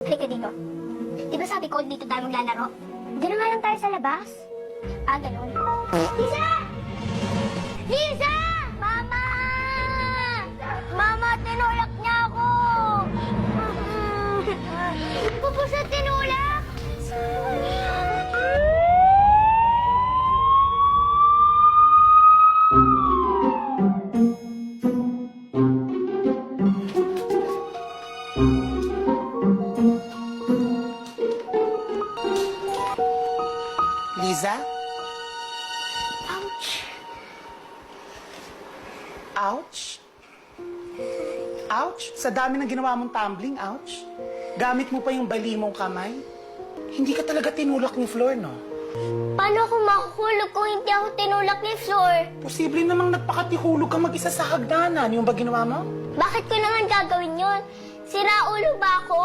Halika dito. Di ba sabi ko dito tayo maglalaro? Diyan na nga lang tayo sa labas. Ah, ganun. Lisa! Lisa! Mama! Mama, tinulak niya ako! Hindi po siya tinulak! Liza? Ouch! Ouch? Ouch? Sa dami ng ginawa mong tumbling, ouch? Gamit mo pa yung bali mong kamay? Hindi ka talaga tinulak ni Flor, no? Paano ako makukulog kung hindi ako tinulak ni Flor? Posible namang nagpakatihulog ka mag-isa sa hagdanan. Yung ba ginawa mo? Bakit ko naman gagawin yon? Sira ulo ba ako?